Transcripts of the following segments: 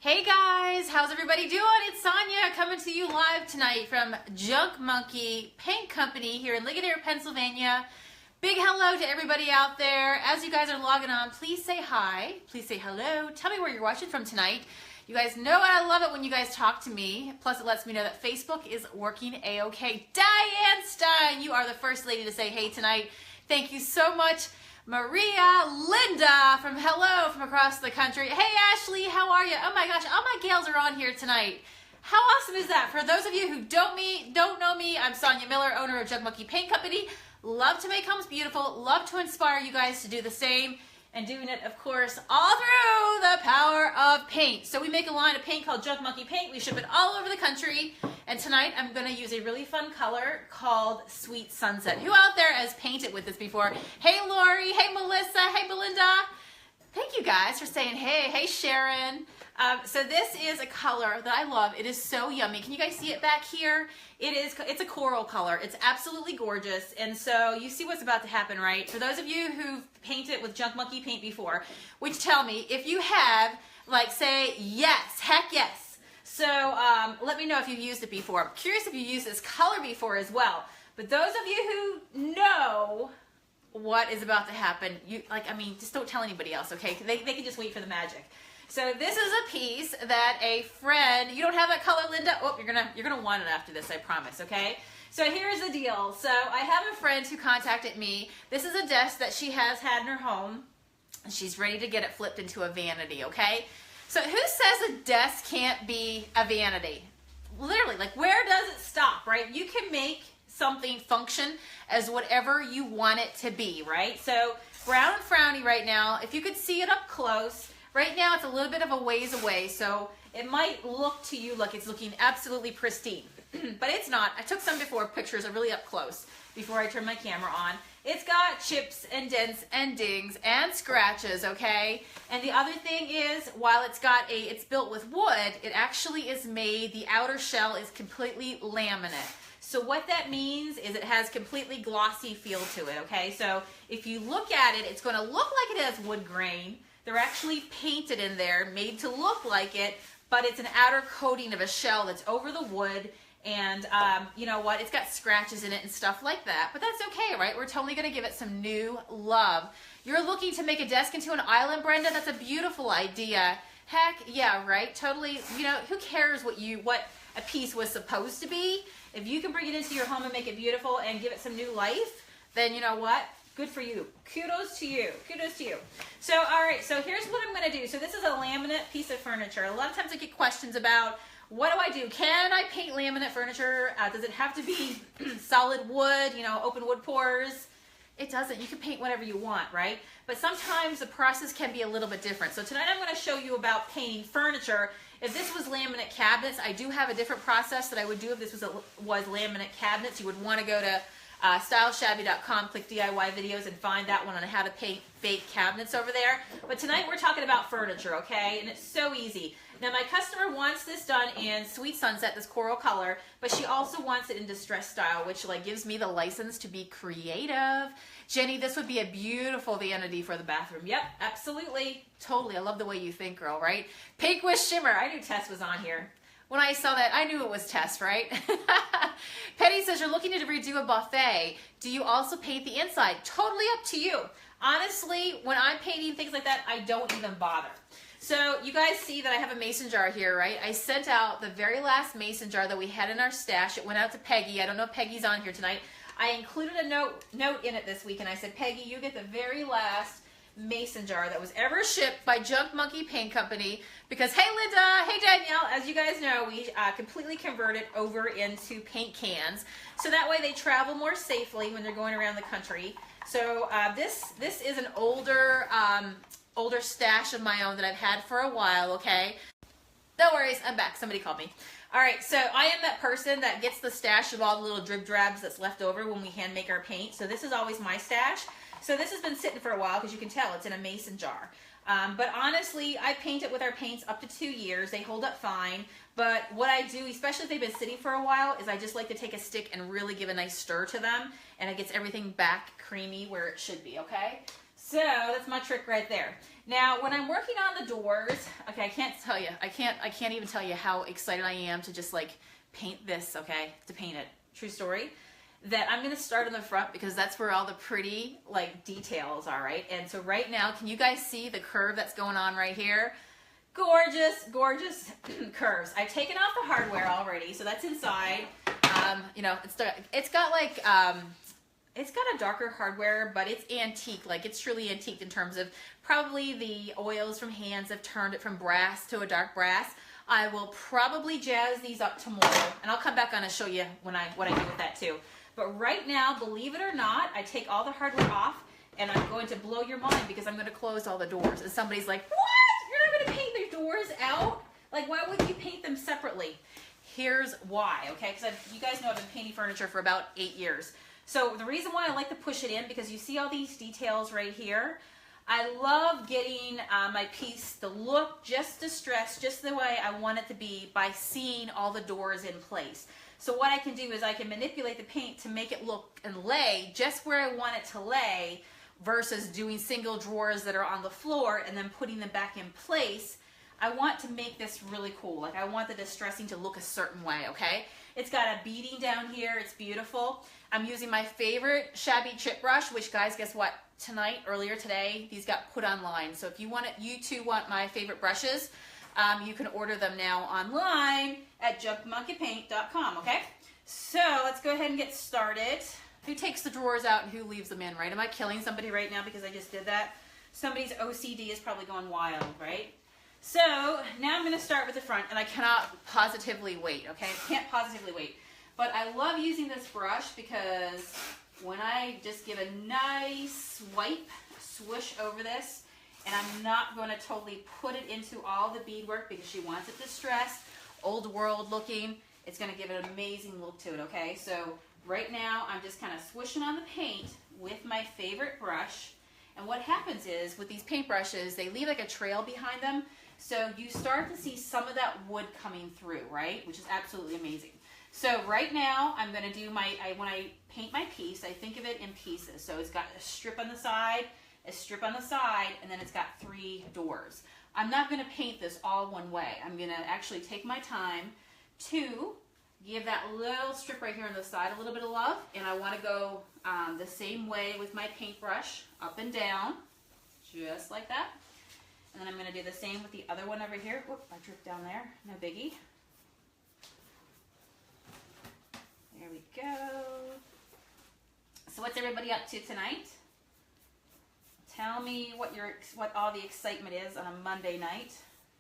Hey guys, how's everybody doing? It's Sonia coming to you live tonight from Junk Monkey Paint Company here in Ligonier, Pennsylvania. Big hello to everybody out there. As you guys are logging on, please say hi. Please say hello. Tell me where you're watching from tonight. You guys know I love it when you guys talk to me. Plus, it lets me know that Facebook is working A-OK. Diane Stein, you are the first lady to say hey tonight. Thank you so much. Maria, Linda from across the country. Hey Ashley, how are you? Oh my gosh, all my gals are on here tonight. How awesome is that? For those of you who don't know me, I'm Sonia Miller, owner of Junk Monkey Paint Company. Love to make homes beautiful, love to inspire you guys to do the same, and doing it, of course, all through the power of paint. So we make a line of paint called Junk Monkey Paint. We ship it all over the country. And tonight I'm going to use a really fun color called Sweet Sunset. Who out there has painted with this before? Hey Lori, hey Melissa, hey Belinda. Thank you guys for saying hey. Hey Sharon. So this is a color that I love. It is so yummy. Can you guys see it back here? It's a coral color. It's absolutely gorgeous. And so you see what's about to happen, right? For those of you who've painted with Junk Monkey paint before, which tell me if you have, like say yes, heck yes. So let me know if you've used it before. I'm curious if you used this color before as well. But those of you who know what is about to happen, just don't tell anybody else, okay? They can just wait for the magic. So this is a piece that a friend, you don't have that color, Linda? Oh, you're gonna want it after this, I promise, okay? So here's the deal. So I have a friend who contacted me. This is a desk that she has had in her home. She's ready to get it flipped into a vanity, okay? So who says a desk can't be a vanity? Literally, like where does it stop, right? You can make something function as whatever you want it to be, right? So brown and frowny right now, if you could see it up close, right now it's a little bit of a ways away, so it might look to you like it's looking absolutely pristine, but it's not. I took some pictures are really up close before I turned my camera on. It's got chips and dents and dings and scratches, okay? And the other thing is, while it's built with wood, it actually is made, the outer shell is completely laminate. So what that means is it has completely glossy feel to it, okay? So if you look at it, it's gonna look like it has wood grain. They're actually painted in there, made to look like it, but it's an outer coating of a shell that's over the wood. And you know what, it's got scratches in it and stuff like that, but that's okay, right? We're totally gonna give it some new love. You're looking to make a desk into an island, Brenda? That's a beautiful idea. Heck yeah, right? Totally, you know, who cares what a piece was supposed to be? If you can bring it into your home and make it beautiful and give it some new life, then you know what? Good for you. Kudos to you. Kudos to you. So, all right, so here's what I'm gonna do. So this is a laminate piece of furniture. A lot of times I get questions about, what do I do? Can I paint laminate furniture? Does it have to be solid wood, you know, open wood pours? It doesn't. You can paint whatever you want, right? But sometimes the process can be a little bit different. So tonight I'm going to show you about painting furniture. If this was laminate cabinets, I do have a different process that I would do if this was laminate cabinets. You would want to go to styleshabby.com, click DIY videos, and find that one on how to paint fake cabinets over there. But tonight we're talking about furniture, okay? And it's so easy. Now my customer wants this done in Sweet Sunset, this coral color, but she also wants it in distress style, which like gives me the license to be creative. Jenny, this would be a beautiful vanity for the bathroom. Yep, absolutely, totally. I love the way you think, girl, right? Pink with shimmer. I knew Tess was on here. When I saw that, I knew it was Tess, right? Penny says, you're looking to redo a buffet. Do you also paint the inside? Totally up to you. Honestly, when I'm painting things like that, I don't even bother. So you guys see that I have a mason jar here, right? I sent out the very last mason jar that we had in our stash. It went out to Peggy. I don't know if Peggy's on here tonight. I included a note in it this week, and I said, Peggy, you get the very last mason jar that was ever shipped by Junk Monkey Paint Company, because hey Linda, hey Danielle, as you guys know, we completely converted over into paint cans, so that way they travel more safely when they're going around the country. So this is an older stash of my own that I've had for a while, okay? No worries, I'm back. Somebody called me. All right, so I am that person that gets the stash of all the little drib drabs that's left over when we hand make our paint. So this is always my stash. So this has been sitting for a while because you can tell it's in a mason jar. But honestly, I paint it with our paints up to 2 years. They hold up fine. But what I do, especially if they've been sitting for a while, is I just like to take a stick and really give a nice stir to them. And it gets everything back creamy where it should be, okay? So that's my trick right there. Now, when I'm working on the doors, okay, I can't tell you, I can't even tell you how excited I am to just like paint this, okay, to paint it. True story. That I'm going to start in the front because that's where all the pretty like details are, right? And so right now, can you guys see the curve that's going on right here? Gorgeous, gorgeous curves. I've taken off the hardware already, so that's inside. You know, it's got like, it's got a darker hardware, but it's antique. Like it's truly antique in terms of probably the oils from hands have turned it from brass to a dark brass. I will probably jazz these up tomorrow, and I'll come back on and show you what I do with that too. But right now, believe it or not, I take all the hardware off, and I'm going to blow your mind because I'm going to close all the doors. And somebody's like, what? You're not going to paint the doors out? Like, why wouldn't you paint them separately? Here's why, okay? Because you guys know I've been painting furniture for about 8 years. So the reason why I like to push it in, because you see all these details right here. I love getting my piece to look just distressed, just the way I want it to be by seeing all the doors in place. So what I can do is I can manipulate the paint to make it look and lay just where I want it to lay versus doing single drawers that are on the floor and then putting them back in place. I want to make this really cool. Like I want the distressing to look a certain way, okay? It's got a beading down here. It's beautiful. I'm using my favorite shabby chip brush, which guys, guess what? Earlier today, these got put online. So if you want it, you too want my favorite brushes, you can order them now online at junkmonkeypaint.com, okay? So let's go ahead and get started. Who takes the drawers out and who leaves them in, right? Am I killing somebody right now because I just did that? Somebody's OCD is probably going wild, right? So now I'm going to start with the front, and I cannot positively wait, okay? I can't positively wait. But I love using this brush because when I just give a nice swipe, swoosh over this, and I'm not going to totally put it into all the beadwork because she wants it distressed, old world looking. It's going to give it an amazing look to it, okay? So right now I'm just kind of swooshing on the paint with my favorite brush. And what happens is with these paint brushes, they leave like a trail behind them. So you start to see some of that wood coming through, right? Which is absolutely amazing. So right now I'm going to do when I paint my piece, I think of it in pieces. So it's got a strip on the side, a strip on the side, and then it's got 3 doors. I'm not going to paint this all one way. I'm going to actually take my time to give that little strip right here on the side a little bit of love. And I want to go the same way with my paintbrush, up and down, just like that. And then I'm going to do the same with the other one over here. Whoop, I dripped down there. No biggie. There we go. So what's everybody up to tonight? Tell me what all the excitement is on a Monday night.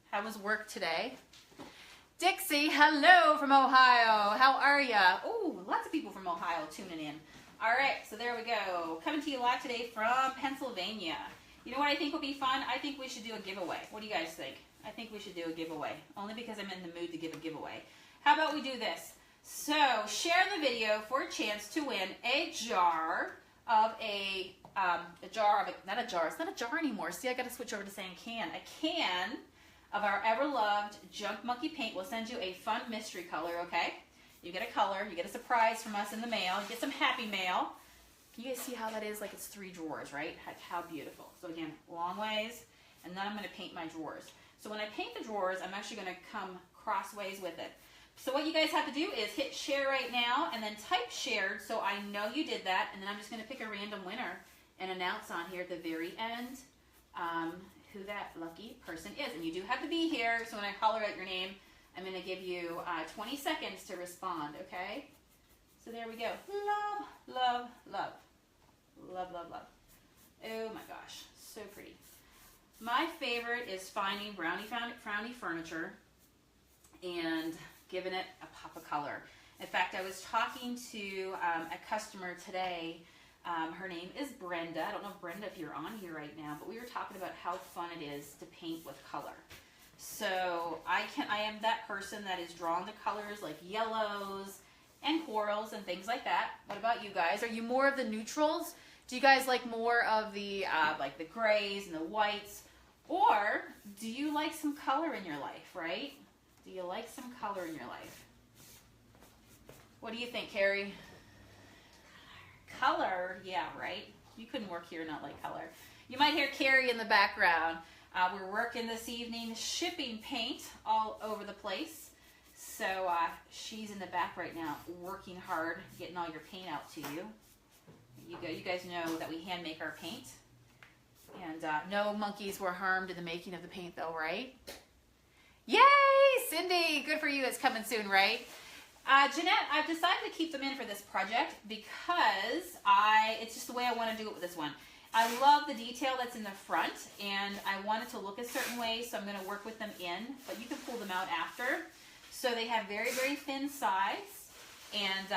How was work today? Dixie, hello from Ohio. How are ya? Oh, lots of people from Ohio tuning in. All right, so there we go. Coming to you live today from Pennsylvania. You know what I think would be fun? I think we should do a giveaway. What do you guys think? I think we should do a giveaway, only because I'm in the mood to give a giveaway. How about we do this? So share the video for a chance to win a jar of it's not a jar anymore. See, I got to switch over to saying can. A can of our ever-loved Junk Monkey paint. We'll send you a fun mystery color, okay? You get a color, you get a surprise from us in the mail, you get some happy mail. Can you guys see how that is? Like it's 3 drawers, right? How beautiful. So again, long ways, and then I'm going to paint my drawers. So when I paint the drawers, I'm actually going to come crossways with it. So what you guys have to do is hit share right now and then type shared so I know you did that, and then I'm just going to pick a random winner and announce on here at the very end who that lucky person is. And you do have to be here, so when I holler out your name, I'm going to give you 20 seconds to respond, okay? So there we go. Love, love, love. Love, love, love. Oh my gosh, so pretty. My favorite is finding frowny furniture and giving it a pop of color. In fact, I was talking to a customer today. Her name is Brenda. I don't know, Brenda, if you're on here right now, but we were talking about how fun it is to paint with color. So I am that person that is drawn to colors like yellows and corals and things like that. What about you guys? Are you more of the neutrals? Do you guys like more of the like the grays and the whites? Or do you like some color in your life, right? Do you like some color in your life? What do you think, Carrie? Color, yeah, right? You couldn't work here and not like color. You might hear Carrie in the background. We're working this evening, shipping paint all over the place. So she's in the back right now, working hard, getting all your paint out to you. You go. You guys know that we hand make our paint. And no monkeys were harmed in the making of the paint though, right? Yay, Cindy, good for you. It's coming soon, right? Jeanette, I've decided to keep them in for this project because it's just the way I want to do it with this one. I love the detail that's in the front, and I want it to look a certain way, so I'm going to work with them in, but you can pull them out after. So they have very, very thin sides, and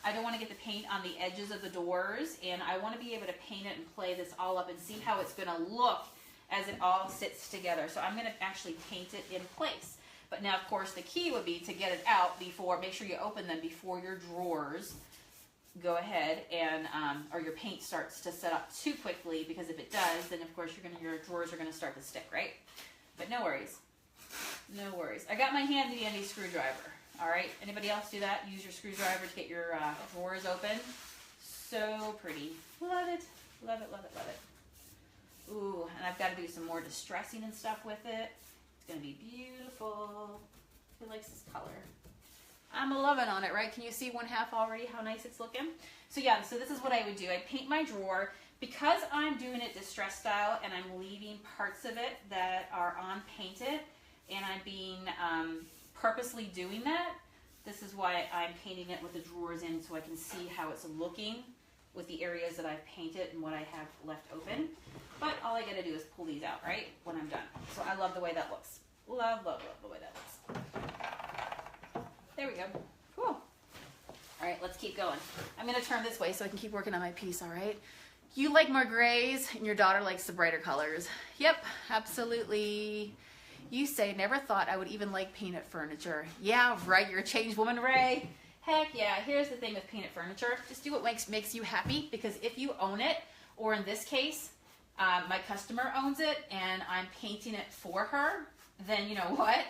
I don't want to get the paint on the edges of the doors, and I want to be able to paint it and play this all up and see how it's going to look as it all sits together. So I'm going to actually paint it in place. But now, of course, the key would be to get it out before, make sure you open them before your drawers go ahead and, or your paint starts to set up too quickly, because if it does, then of course your drawers are going to start to stick, right? But no worries. No worries. I got my handy dandy screwdriver. All right. Anybody else do that? Use your screwdriver to get your drawers open. So pretty. Love it. Love it, love it, love it. Ooh, and I've got to do some more distressing and stuff with it. It's going to be beautiful. Who likes this color? I'm a loving on it, right? Can you see one half already how nice it's looking? So yeah, so this is what I would do. I paint my drawer. Because I'm doing it distress style and I'm leaving parts of it that are unpainted, and I'm being purposely doing that, this is why I'm painting it with the drawers in, so I can see how it's looking with the areas that I've painted and what I have left open. But all I gotta do is pull these out, right, when I'm done. So I love the way that looks. Love, love, love the way that looks. There we go. Cool. All right, let's keep going. I'm gonna turn this way so I can keep working on my piece, all right? You like more grays and your daughter likes the brighter colors. Yep, absolutely. You say, never thought I would even like painted furniture. Yeah, right, you're a changed woman, Ray. Heck yeah, here's the thing with painted furniture. Just do what makes you happy, because if you own it, or in this case, my customer owns it and I'm painting it for her, then you know what?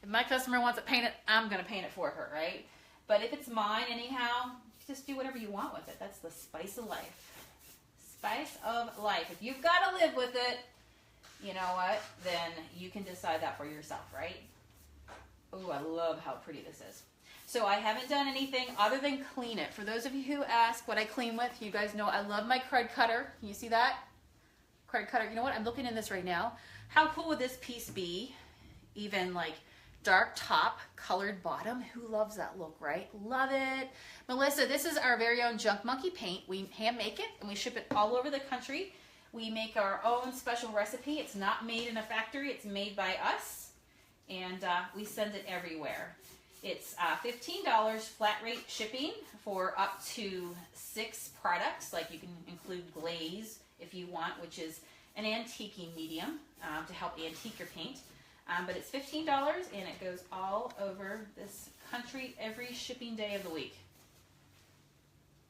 If my customer wants it painted, I'm gonna paint it for her, right? But if it's mine anyhow, just do whatever you want with it. That's the spice of life. Spice of life. If you've got to live with it, you know what? Then you can decide that for yourself, right? Oh, I love how pretty this is. So I haven't done anything other than clean it. For those of you who ask what I clean with, you guys know I love my crud cutter. Can you see that? Crud cutter. You know what? I'm looking in this right now. How cool would this piece be? Even like dark top, colored bottom. Who loves that look, right? Love it. Melissa, this is our very own Junk Monkey paint. We hand make it and we ship it all over the country. We make our own special recipe. It's not made in a factory. It's made by us, and we send it everywhere. It's $15 flat rate shipping for up to 6 products. Like, you can include glaze if you want, which is an antiquing medium to help antique your paint. But it's $15 and it goes all over this country every shipping day of the week.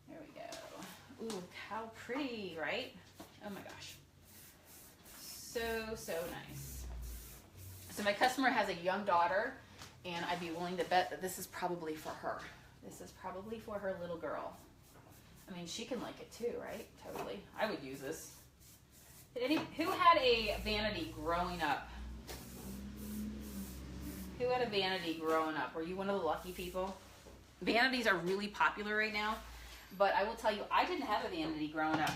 There we go. Ooh, how pretty, right? Oh my gosh. So, so nice. So my customer has a young daughter, and I'd be willing to bet that this is probably for her. This is probably for her little girl. I mean, she can like it too, right? Totally. I would use this. Who had a vanity growing up? Who had a vanity growing up? Were you one of the lucky people? Vanities are really popular right now, but I will tell you, I didn't have a vanity growing up.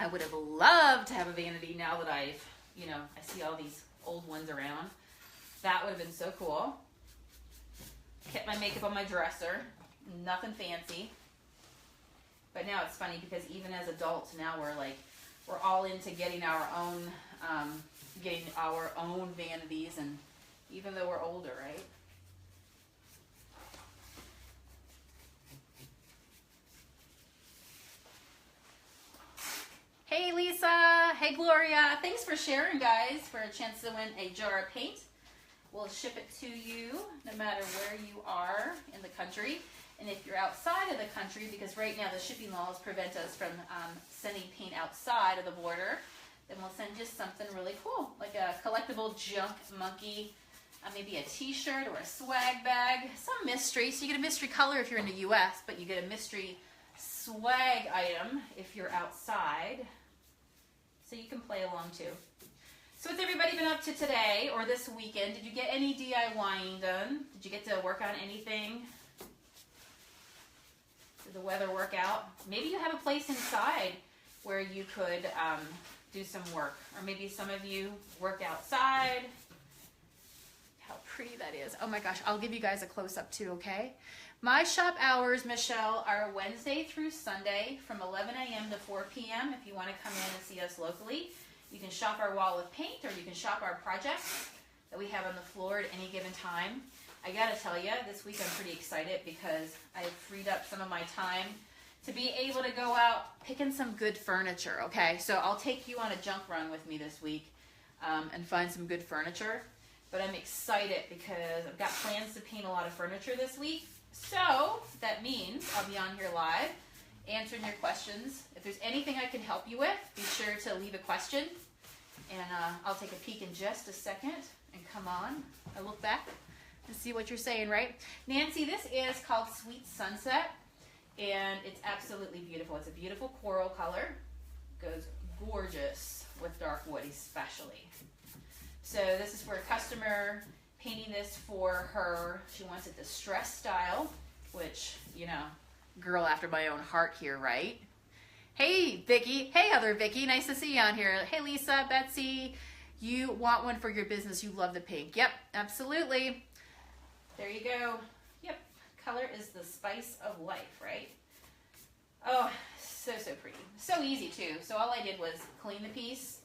I would have loved to have a vanity now that I see all these old ones around. That would have been so cool. Kept my makeup on my dresser. Nothing fancy. But now it's funny because even as adults now we're all into getting our own vanities, and even though we're older, right? Hey Lisa, hey Gloria, thanks for sharing, guys, for a chance to win a jar of paint. We'll ship it to you no matter where you are in the country. And if you're outside of the country, because right now the shipping laws prevent us from sending paint outside of the border, then we'll send you something really cool, like a collectible Junk Monkey, maybe a t-shirt or a swag bag, some mystery. So you get a mystery color if you're in the US, but you get a mystery swag item if you're outside. so you can play along too. So what's everybody been up to today or this weekend? Did you get any DIYing done? Did you get to work on anything? Did the weather work out? Maybe you have a place inside where you could do some work. Or maybe some of you work outside. How pretty that is. Oh my gosh, I'll give you guys a close-up too, okay? My shop hours, Michelle, are Wednesday through Sunday from 11 a.m. to 4 p.m. if you want to come in and see us locally. You can shop our wall of paint, or you can shop our projects that we have on the floor at any given time. I gotta tell you, this week I'm pretty excited because I've freed up some of my time to be able to go out picking some good furniture, okay? So I'll take you on a junk run with me this week and find some good furniture. But I'm excited because I've got plans to paint a lot of furniture this week. So that means I'll be on here live answering your questions. If there's anything I can help you with, be sure to leave a question. And I'll take a peek in just a second. And come on, I look back and see what you're saying, right? Nancy, this is called Sweet Sunset. And it's absolutely beautiful. It's a beautiful coral color. Goes gorgeous with dark wood especially. So this is for a customer painting this for her. She wants it distressed style, which, you know, girl after my own heart here, right? Hey, Vicki. Hey, other Vicki. Nice to see you on here. Hey, Lisa, Betsy. You want one for your business. You love the pink. Yep, absolutely. There you go. Yep. Color is the spice of life, right? Oh, so, so pretty. So easy, too. So all I did was clean the piece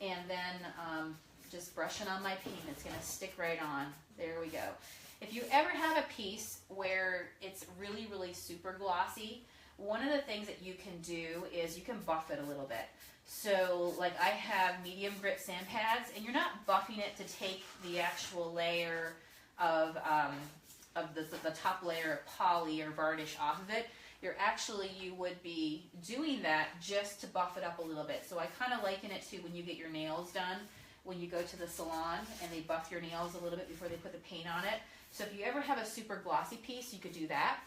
and then just brushing on my paint. It's going to stick right on. There we go. If you ever have a piece where it's really, really super glossy, one of the things that you can do is you can buff it a little bit. So like I have medium grit sand pads, and you're not buffing it to take the actual layer of the top layer of poly or varnish off of it. You would be doing that just to buff it up a little bit. So I kind of liken it to when you get your nails done, when you go to the salon and they buff your nails a little bit before they put the paint on it. So if you ever have a super glossy piece, you could do that.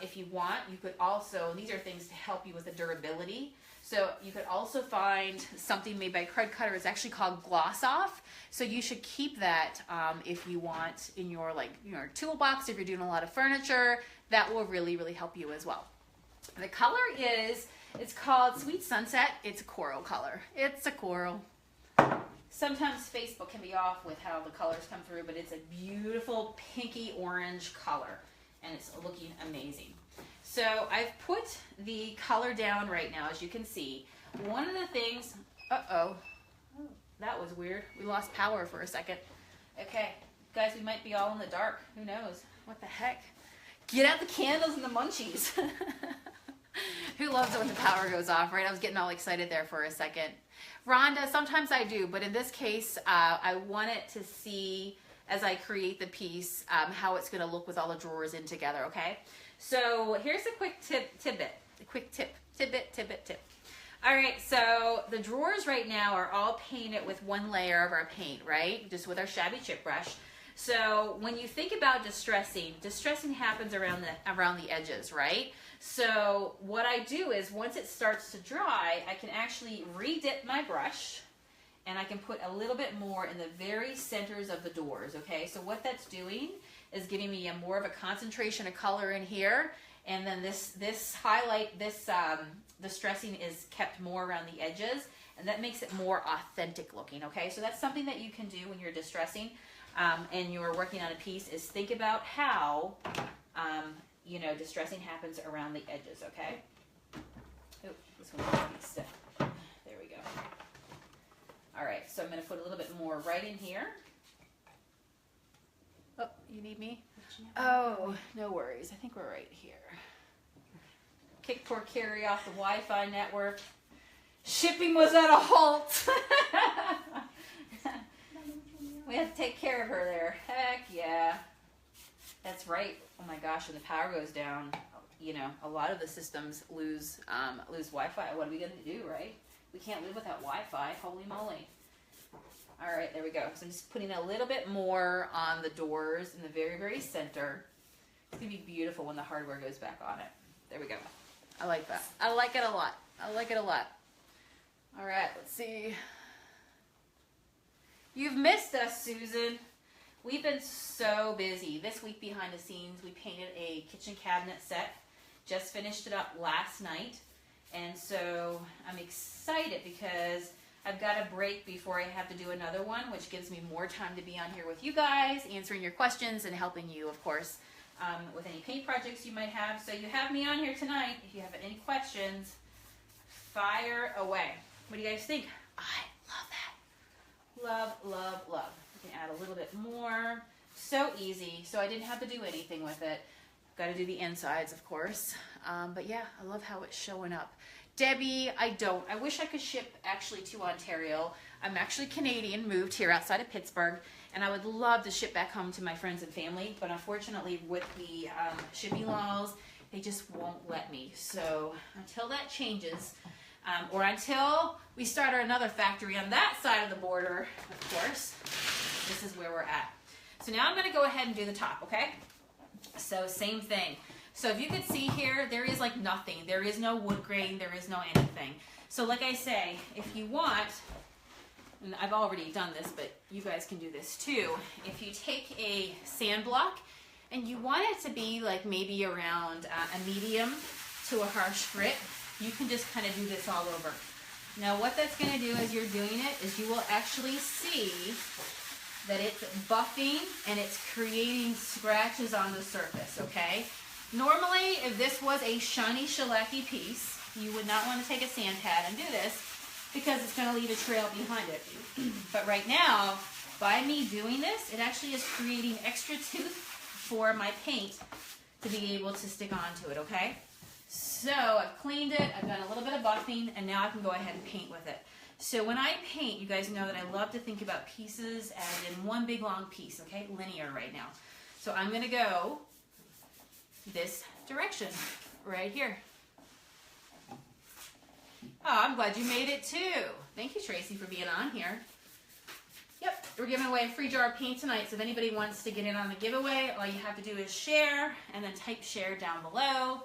If you want, you could also, these are things to help you with the durability. So you could also find something made by Crud Cutter. It's actually called Gloss Off. So you should keep that if you want in your toolbox. If you're doing a lot of furniture, that will really, really help you as well. The color is, it's called Sweet Sunset. It's a coral color. It's a coral. Sometimes Facebook can be off with how the colors come through, but it's a beautiful pinky orange color, and it's looking amazing. So I've put the color down right now, as you can see. One of the things, that was weird. We lost power for a second. Okay, guys, we might be all in the dark. Who knows? What the heck? Get out the candles and the munchies. Who loves it when the power goes off, right? I was getting all excited there for a second. Rhonda, sometimes I do, but in this case, I want it to see, as I create the piece, how it's going to look with all the drawers in together, okay? So here's a quick tidbit. All right, so the drawers right now are all painted with one layer of our paint, right? Just with our shabby chip brush. So when you think about distressing happens around the edges, right? So what I do is once it starts to dry, I can actually re-dip my brush and I can put a little bit more in the very centers of the doors, okay? So what that's doing is giving me more of a concentration of color in here, and then this highlight, distressing is kept more around the edges, and that makes it more authentic looking, okay? So that's something that you can do when you're distressing and you're working on a piece, is think about how distressing happens around the edges, okay? Oh, this one needs to be stiff. There we go. All right, so I'm going to put a little bit more right in here. Oh, you need me? Oh, no worries. I think we're right here. Kick poor Carrie off the Wi-Fi network. Shipping was at a halt. We had to take care of her there. Heck yeah. That's right. Oh my gosh, when the power goes down, a lot of the systems lose Wi-Fi. What are we going to do, right? We can't live without Wi-Fi. Holy moly. All right, there we go. So I'm just putting a little bit more on the doors in the very, very center. It's going to be beautiful when the hardware goes back on it. There we go. I like that. I like it a lot. I like it a lot. All right, let's see. You've missed us, Susan. We've been so busy. This week behind the scenes, we painted a kitchen cabinet set. Just finished it up last night. And so I'm excited because I've got a break before I have to do another one, which gives me more time to be on here with you guys, answering your questions and helping you, of course, with any paint projects you might have. So you have me on here tonight. If you have any questions, fire away. What do you guys think? I love that. Love, love, love. You can add a little bit more. So easy. So I didn't have to do anything with it. Got to do the insides, of course. But yeah, I love how it's showing up. Debbie, I don't. I wish I could ship actually to Ontario. I'm actually Canadian, moved here outside of Pittsburgh, and I would love to ship back home to my friends and family, but unfortunately with the shipping laws, they just won't let me. So until that changes, or until we start another factory on that side of the border, of course, this is where we're at. So now I'm going to go ahead and do the top, okay? So same thing. So if you could see here, there is like nothing. There is no wood grain. There is no anything. So like I say, if you want, and I've already done this, but you guys can do this too. If you take a sand block and you want it to be like maybe around a medium to a harsh grit, you can just kind of do this all over. Now what that's going to do as you're doing it is you will actually see that it's buffing and it's creating scratches on the surface, okay? Normally, if this was a shiny shellacky piece, you would not want to take a sand pad and do this because it's going to leave a trail behind it. But right now, by me doing this, it actually is creating extra tooth for my paint to be able to stick onto it, okay? So I've cleaned it, I've done a little bit of buffing, and now I can go ahead and paint with it. So when I paint, you guys know that I love to think about pieces as in one big long piece, okay? Linear right now. So I'm going to go this direction right here. Oh, I'm glad you made it too. Thank you, Tracy, for being on here. Yep, we're giving away a free jar of paint tonight, so if anybody wants to get in on the giveaway, all you have to do is share and then type share down below.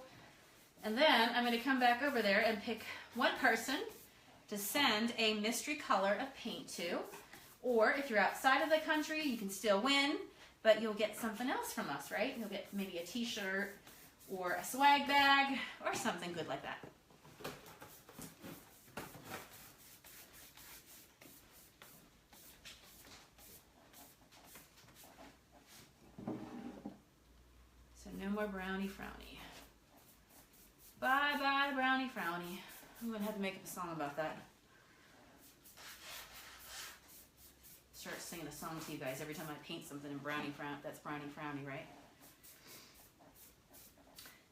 And then I'm going to come back over there and pick one person to send a mystery color of paint to. Or if you're outside of the country, you can still win, but you'll get something else from us, right? You'll get maybe a t-shirt or a swag bag or something good like that. So no more brownie frowny. Bye bye brownie frowny. I'm going to have to make up a song about that. Start singing a song to you guys every time I paint something in brownie frown. That's brownie frowny, right?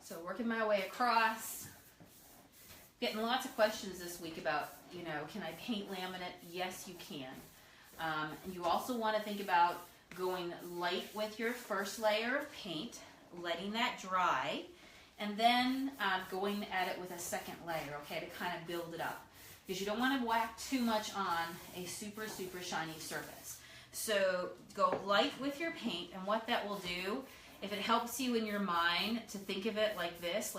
So working my way across. Getting lots of questions this week about, you know, can I paint laminate? Yes, you can. And you also want to think about going light with your first layer of paint, letting that dry, and then going at it with a second layer, okay, to kind of build it up. Because you don't want to whack too much on a super, super shiny surface. So go light with your paint, and what that will do, if it helps you in your mind to think of it like this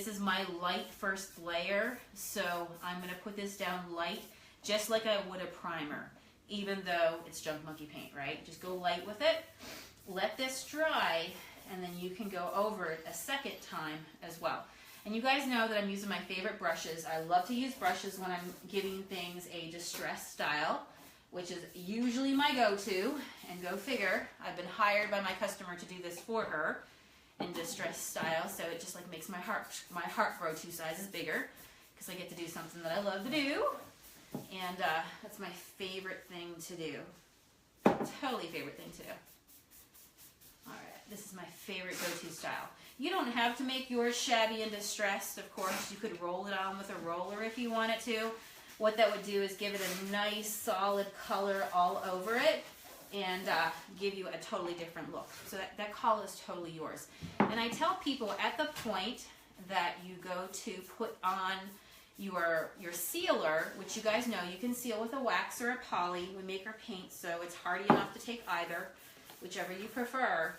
is my light first layer, so I'm going to put this down light, just like I would a primer, even though it's Junk Monkey paint, right? Just go light with it, let this dry, and then you can go over it a second time as well. And you guys know that I'm using my favorite brushes. I love to use brushes when I'm giving things a distress style, which is usually my go-to. And go figure, I've been hired by my customer to do this for her in distress style, so it just like makes my heart grow 2 sizes bigger because I get to do something that I love to do. And that's my favorite thing to do. Totally favorite thing to do. Alright, this is my favorite go-to style. You don't have to make yours shabby and distressed, of course. You could roll it on with a roller if you wanted to. What that would do is give it a nice solid color all over it and give you a totally different look. So that call is totally yours. And I tell people at the point that you go to put on your sealer, which you guys know you can seal with a wax or a poly. We make our paint so it's hardy enough to take either, whichever you prefer.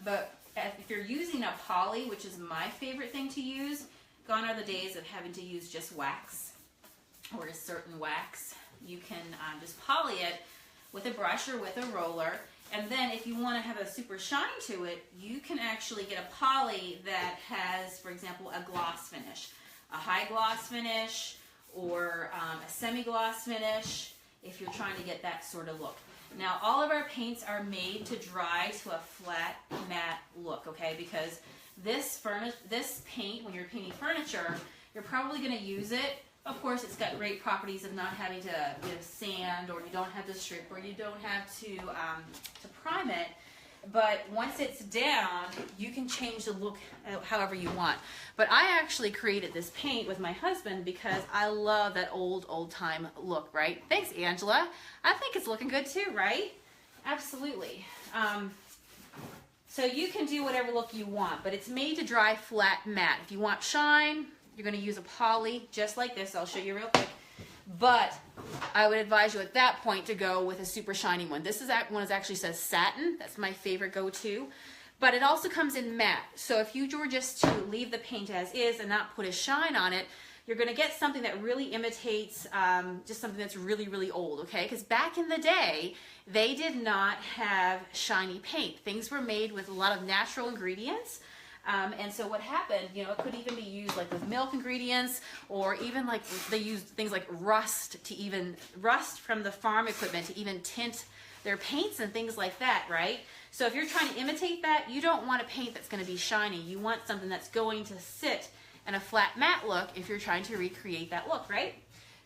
But if you're using a poly, which is my favorite thing to use, gone are the days of having to use just wax. or a certain wax, you can just poly it with a brush or with a roller. And then if you want to have a super shine to it, you can actually get a poly that has, for example, a gloss finish, a high gloss finish, or a semi-gloss finish, if you're trying to get that sort of look. Now, all of our paints are made to dry to a flat, matte look, okay? Because this paint, when you're painting furniture, you're probably going to use it. Of course, it's got great properties of not having to sand, or you don't have to strip, or you don't have to prime it. But once it's down, you can change the look however you want. But I actually created this paint with my husband because I love that old time look, right? Thanks, Angela. I think it's looking good too, right? Absolutely. So you can do whatever look you want, but it's made to dry flat matte. If you want shine, you're going to use a poly just like this. I'll show you real quick. But I would advise you at that point to go with a super shiny one. This is that one that actually says satin. That's my favorite go-to. But it also comes in matte. So if you were just to leave the paint as is and not put a shine on it, you're going to get something that really imitates just something that's really, really old, okay? Because back in the day, they did not have shiny paint. Things were made with a lot of natural ingredients. And so what happened, you know, it could even be used like with milk ingredients, or even like they used things like rust from the farm equipment to even tint their paints and things like that, right? So if you're trying to imitate that, you don't want a paint that's going to be shiny. You want something that's going to sit in a flat matte look if you're trying to recreate that look, right?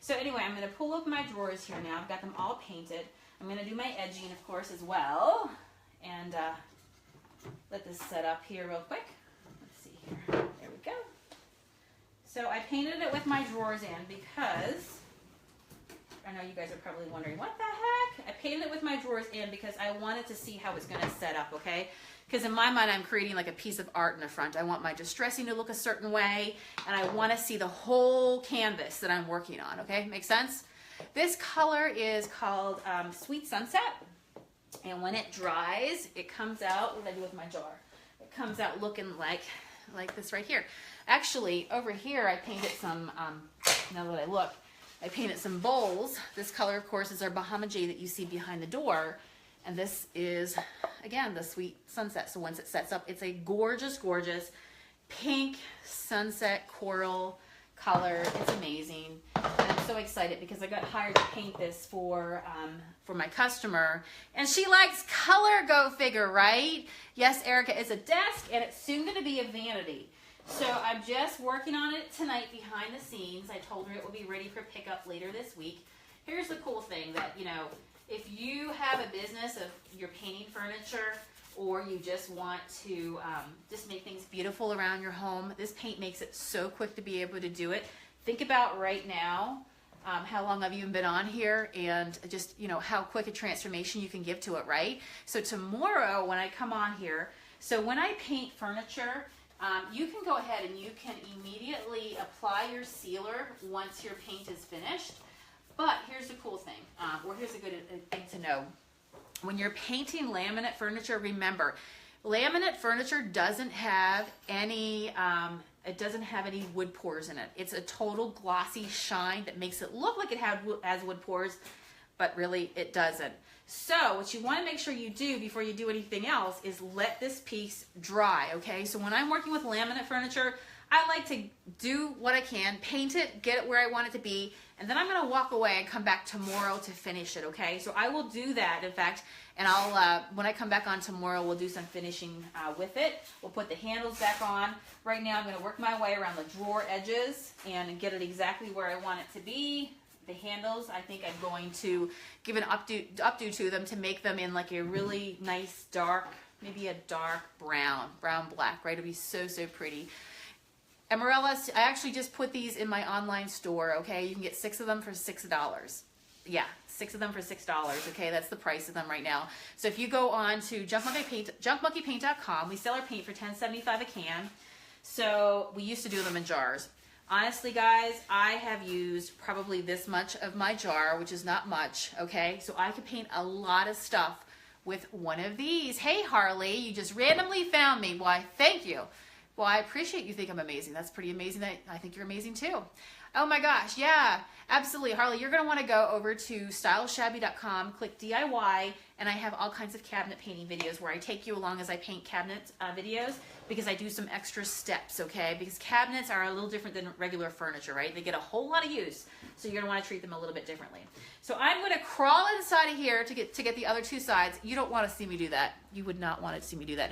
So anyway, I'm going to pull up my drawers here now. I've got them all painted. I'm going to do my edging, of course, as well. And let this set up here real quick. There we go. So I painted it with my drawers in because, I know you guys are probably wondering, what the heck? I painted it with my drawers in because I wanted to see how it's going to set up, okay? Because in my mind, I'm creating like a piece of art in the front. I want my distressing to look a certain way, and I want to see the whole canvas that I'm working on, okay? Make sense? This color is called Sweet Sunset, and when it dries, it comes out, what did I do with my jar? It comes out looking like this right here. Actually, over here I painted some, now that I look, I painted some bowls. This color, of course, is our Bahama Jade that you see behind the door. And this is, again, the Sweet Sunset. So once it sets up, it's a gorgeous, gorgeous pink sunset coral color. It's amazing. And I'm so excited because I got hired to paint this for my customer. And she likes color, go figure, right? Yes, Erica, it's a desk and it's soon going to be a vanity. So I'm just working on it tonight behind the scenes. I told her it will be ready for pickup later this week. Here's the cool thing that, you know, if you have a business of you're painting furniture, or you just want to just make things beautiful around your home, this paint makes it so quick to be able to do it. Think about right now, how long have you been on here, and just, you know, how quick a transformation you can give to it, right? So tomorrow when I come on here, so when I paint furniture, you can go ahead and you can immediately apply your sealer once your paint is finished. But here's the cool thing, or here's a good thing to know. When you're painting laminate furniture, remember, laminate furniture doesn't have any, wood pores in it. It's a total glossy shine that makes it look like it has wood pores, but really it doesn't. So what you want to make sure you do before you do anything else is let this piece dry, okay? So when I'm working with laminate furniture, I like to do what I can, paint it, get it where I want it to be, and then I'm going to walk away and come back tomorrow to finish it, okay? So I will do that, in fact, and I'll, when I come back on tomorrow, we'll do some finishing with it. We'll put the handles back on. Right now I'm going to work my way around the drawer edges and get it exactly where I want it to be. The handles, I think I'm going to give an updo to them to make them in like a really nice dark, maybe a dark brown black, right? It'll be so, so pretty. Amarellas, I actually just put these in my online store, okay? You can get 6 of them for $6. Yeah, 6 of them for $6, okay? That's the price of them right now. So if you go on to junkmonkeypaint.com, we sell our paint for $10.75 a can. So we used to do them in jars. Honestly, guys, I have used probably this much of my jar, which is not much, okay? So I could paint a lot of stuff with one of these. Hey, Harley, you just randomly found me. Why, thank you. Well, I appreciate you think I'm amazing. That's pretty amazing. I think you're amazing too. Oh my gosh, yeah, absolutely. Harley, you're going to want to go over to styleshabby.com, click DIY, and I have all kinds of cabinet painting videos where I take you along as I paint cabinet videos, because I do some extra steps, okay? Because cabinets are a little different than regular furniture, right? They get a whole lot of use, so you're going to want to treat them a little bit differently. So I'm going to crawl inside of here to get the other two sides. You don't want to see me do that. You would not want to see me do that.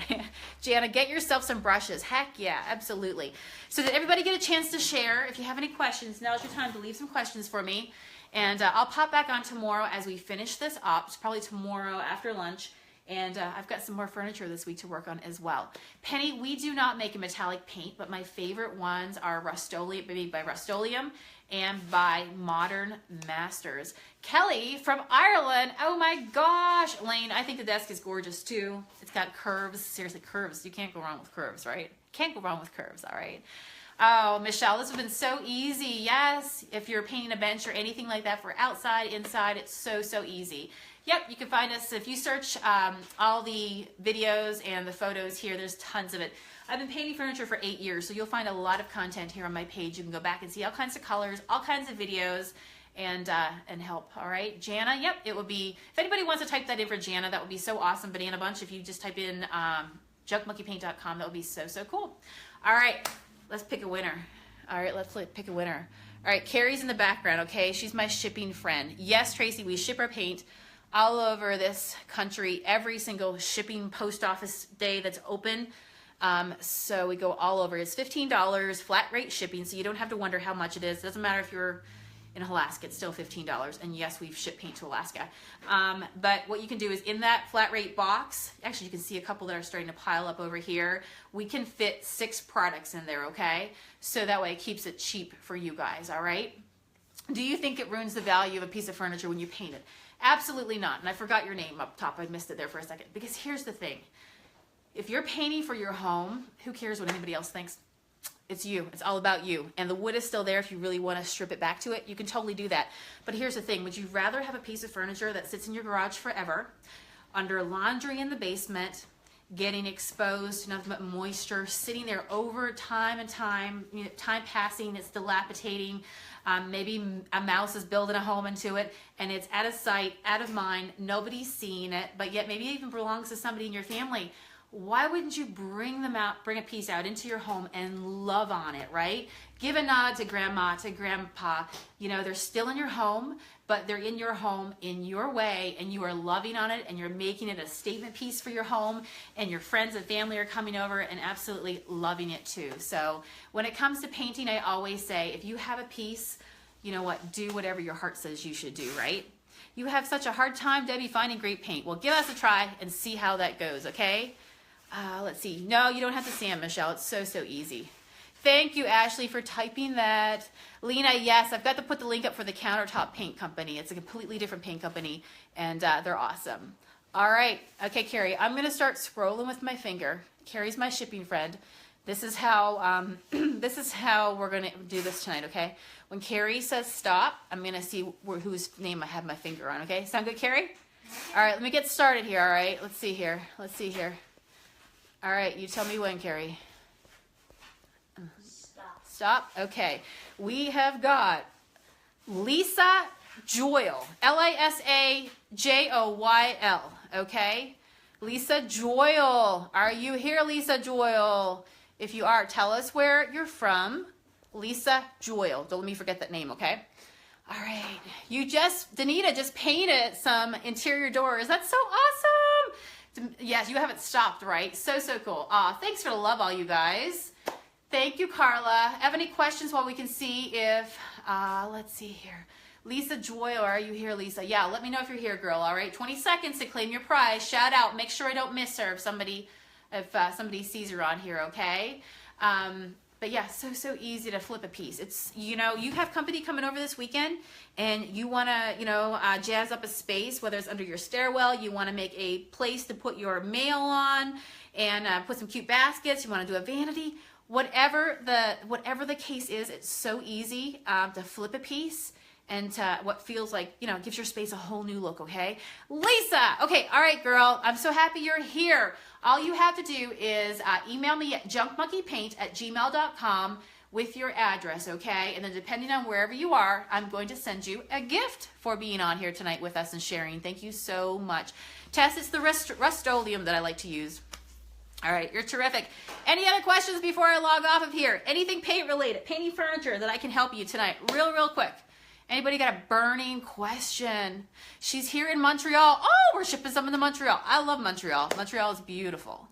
Jana, get yourself some brushes. Heck yeah, absolutely. So did everybody get a chance to share? If you have any questions, now's your time to leave some questions for me. And I'll pop back on tomorrow as we finish this up. It's probably tomorrow after lunch. And I've got some more furniture this week to work on as well. Penny, we do not make a metallic paint, but my favorite ones are Rust-Oleum, made by Rust-Oleum and by Modern Masters. Kelly from Ireland, oh my gosh. Lane, I think the desk is gorgeous too. It's got curves, seriously, curves. You can't go wrong with curves, right? Can't go wrong with curves, all right? Oh, Michelle, this has been so easy. Yes, if you're painting a bench or anything like that for outside, inside, it's so, so easy. Yep, you can find us if you search all the videos and the photos here. There's tons of it. I've been painting furniture for 8 years, so you'll find a lot of content here on my page. You can go back and see all kinds of colors, all kinds of videos, and help. All right, Jana. Yep, it would be. If anybody wants to type that in for Jana, that would be so awesome. Banana Bunch. If you just type in junkmonkeypaint.com, that would be so, so cool. All right, let's pick a winner. All right, let's pick a winner. All right, Carrie's in the background. Okay, she's my shipping friend. Yes, Tracy, we ship our paint all over this country, every single shipping post office day that's open. So we go all over. It's $15 flat rate shipping, so you don't have to wonder how much it is. It doesn't matter if you're in Alaska, it's still $15. And yes, we've shipped paint to Alaska. But what you can do is in that flat rate box, actually you can see a couple that are starting to pile up over here. We can fit 6 products in there, okay? So that way it keeps it cheap for you guys, all right? Do you think it ruins the value of a piece of furniture when you paint it? Absolutely not. And I forgot your name up top. I missed it there for a second. Because here's the thing. If you're painting for your home, who cares what anybody else thinks? It's you. It's all about you. And the wood is still there if you really want to strip it back to it. You can totally do that. But here's the thing. Would you rather have a piece of furniture that sits in your garage forever, under laundry in the basement, getting exposed to nothing but moisture, sitting there over time and time, time passing, it's dilapidating, maybe a mouse is building a home into it, and it's out of sight, out of mind, nobody's seeing it, but yet maybe it even belongs to somebody in your family. Why wouldn't you bring a piece out into your home and love on it, right? Give a nod to grandma, to grandpa. You know, they're still in your home, but they're in your home in your way, and you are loving on it, and you're making it a statement piece for your home, and your friends and family are coming over and absolutely loving it too. So when it comes to painting, I always say, if you have a piece, you know what, do whatever your heart says you should do, right? You have such a hard time, Debbie, finding great paint. Well, give us a try and see how that goes, okay? Let's see. No, you don't have to sand, Michelle. It's so, so easy. Thank you, Ashley, for typing that. Lena, yes, I've got to put the link up for the Countertop Paint Company. It's a completely different paint company, and they're awesome. All right. Okay, Carrie, I'm going to start scrolling with my finger. Carrie's my shipping friend. This is how we're going to do this tonight, okay? When Carrie says stop, I'm going to see whose name I have my finger on, okay? Sound good, Carrie? All right, let me get started here, all right? Let's see here. All right, you tell me when, Carrie. Stop. Okay. We have got Lisa Joyal. L-A-S-A-J-O-Y-L. Okay? Lisa Joyal. Are you here, Lisa Joyal? If you are, tell us where you're from. Lisa Joyal. Don't let me forget that name, okay? All right. Danita just painted some interior doors. That's so awesome. Yes, you haven't stopped, right? So, so cool. Thanks for the love, all you guys. Thank you, Carla. Have any questions while we can see if, let's see here. Lisa Joy, are you here, Lisa? Yeah, let me know if you're here, girl, all right? 20 seconds to claim your prize. Shout out. Make sure I don't miss her if somebody sees her on here, okay? But yeah, so easy to flip a piece. It's, you have company coming over this weekend and you want to, jazz up a space, whether it's under your stairwell, you want to make a place to put your mail on and put some cute baskets, you want to do a vanity, whatever the case is, it's so easy to flip a piece and to what feels like, gives your space a whole new look, okay? Lisa! Okay, all right, girl. I'm so happy you're here. All you have to do is email me at junkmonkeypaint@gmail.com with your address, okay? And then depending on wherever you are, I'm going to send you a gift for being on here tonight with us and sharing. Thank you so much. Tess, it's the Rust-Oleum that I like to use. All right, you're terrific. Any other questions before I log off of here? Anything paint related, painting furniture that I can help you tonight? Real quick. Anybody got a burning question? She's here in Montreal. Oh, we're shipping some to Montreal. I love Montreal. Montreal is beautiful.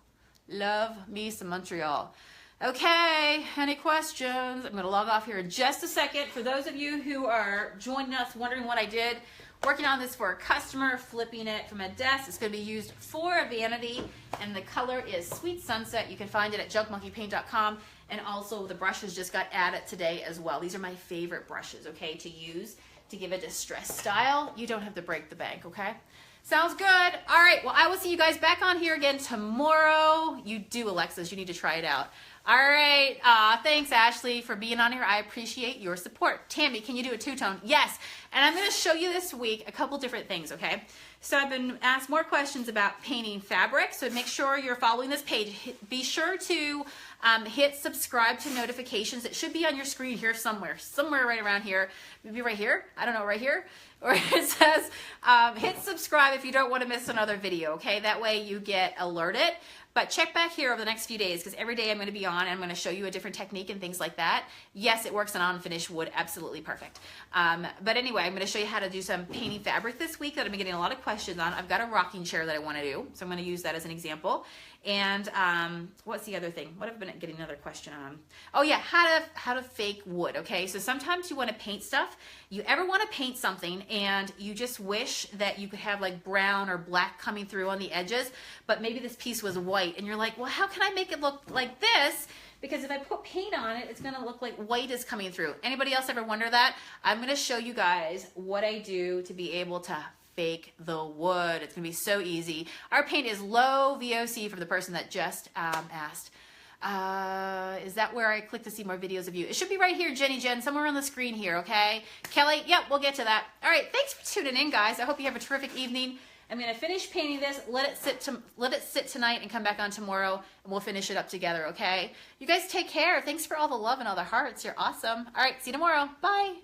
Love me some Montreal. Okay, any questions? I'm gonna log off here in just a second. For those of you who are joining us wondering what I did, working on this for a customer, flipping it from a desk. It's going to be used for a vanity, and the color is Sweet Sunset. You can find it at junkmonkeypaint.com, and also the brushes just got added today as well. These are my favorite brushes, okay, to use to give a distressed style. You don't have to break the bank, okay? Sounds good. All right, well, I will see you guys back on here again tomorrow. You do, Alexis. You need to try it out. All right. Thanks, Ashley, for being on here. I appreciate your support. Tammy, can you do a two-tone? Yes. And I'm going to show you this week a couple different things, okay? So I've been asked more questions about painting fabric, so make sure you're following this page. Be sure to hit subscribe to notifications. It should be on your screen here somewhere right around here. Maybe right here. I don't know, right here. Or it says hit subscribe if you don't want to miss another video, okay? That way you get alerted. But check back here over the next few days, because every day I'm going to be on and I'm going to show you a different technique and things like that. Yes, it works on unfinished wood. Absolutely perfect. But anyway, I'm going to show you how to do some painting fabric this week that I've been getting a lot of questions on. I've got a rocking chair that I want to do, so I'm going to use that as an example. And what's the other thing? What have I been getting another question on? Oh yeah, how to fake wood, okay? So sometimes you want to paint stuff. You ever want to paint something and you just wish that you could have like brown or black coming through on the edges, but maybe this piece was white, and you're like, well, how can I make it look like this? Because if I put paint on it, it's gonna look like white is coming through. Anybody else ever wonder that? I'm gonna show you guys what I do to be able to fake the wood. It's gonna be so easy. Our paint is low VOC for the person that just asked. Is that where I click to see more videos of you? It should be right here, Jenny Jen, somewhere on the screen here, okay? Kelly, yep, we'll get to that. All right, thanks for tuning in, guys. I hope you have a terrific evening. I'm gonna finish painting this, let it sit tonight, and come back on tomorrow, and we'll finish it up together, okay? You guys take care. Thanks for all the love and all the hearts. You're awesome. All right, see you tomorrow. Bye.